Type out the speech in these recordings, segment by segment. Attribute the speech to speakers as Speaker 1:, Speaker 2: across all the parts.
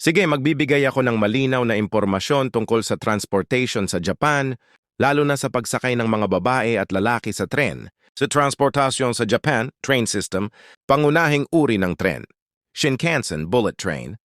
Speaker 1: Sige, magbibigay ako ng malinaw na impormasyon tungkol sa transportation sa Japan, lalo na sa pagsakay ng mga babae at lalaki sa tren. Sa transportasyon sa Japan, train system, pangunahing uri ng tren. Shinkansen bullet train.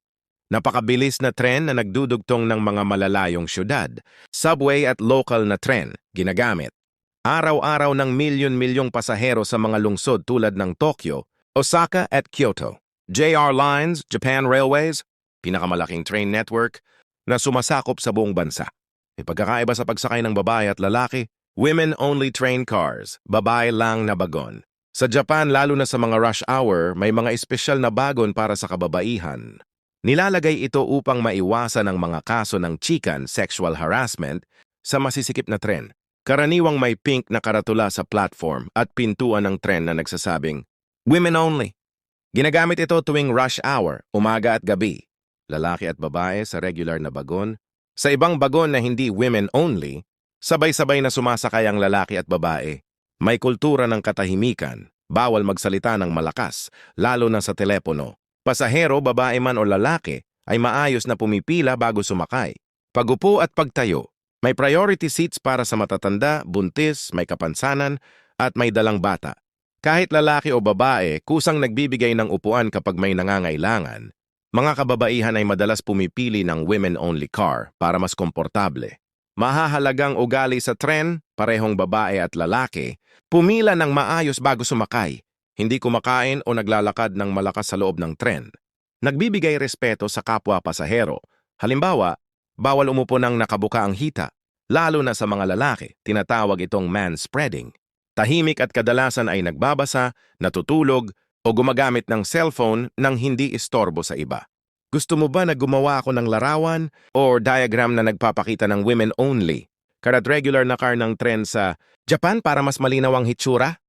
Speaker 1: Napakabilis na tren na nagdudugtong ng mga malalayong syudad. Subway at local na tren, ginagamit. Araw-araw ng milyon-milyong pasahero sa mga lungsod tulad ng Tokyo, Osaka at Kyoto. JR Lines, Japan Railways, pinakamalaking train network na sumasakop sa buong bansa. May pagkakaiba sa pagsakay ng babae at lalaki, women-only train cars, babae lang na bagon. Sa Japan, lalo na sa mga rush hour, may mga espesyal na bagon para sa kababaihan. Nilalagay ito upang maiwasan ang mga kaso ng chikan, sexual harassment, sa masisikip na tren. Karaniwang may pink na karatula sa platform at pintuan ng tren na nagsasabing, "Women only." Ginagamit ito tuwing rush hour, umaga at gabi. Lalaki at babae sa regular na bagon. Sa ibang bagon na hindi women only, sabay-sabay na sumasakay ang lalaki at babae. May kultura ng katahimikan, bawal magsalita ng malakas, lalo na sa telepono. Pasahero, babae man o lalaki, ay maayos na pumipila bago sumakay. Pagupo at pagtayo, may priority seats para sa matatanda, buntis, may kapansanan, at may dalang bata. Kahit lalaki o babae, kusang nagbibigay ng upuan kapag may nangangailangan. Mga kababaihan ay madalas pumipili ng women-only car para mas komportable. Mahahalagang ugali sa tren, parehong babae at lalaki, pumila ng maayos bago sumakay, hindi kumakain o naglalakad ng malakas sa loob ng tren. Nagbibigay respeto sa kapwa pasahero. Halimbawa, bawal umupo ng nakabuka ang hita, lalo na sa mga lalaki, tinatawag itong manspreading. Tahimik at kadalasan ay nagbabasa, natutulog, o gumagamit ng cellphone nang hindi istorbo sa iba. Gusto mo ba na gumawa ako ng larawan o diagram na nagpapakita ng women only? Karat regular na car ng tren sa Japan para mas malinaw ang hitsura?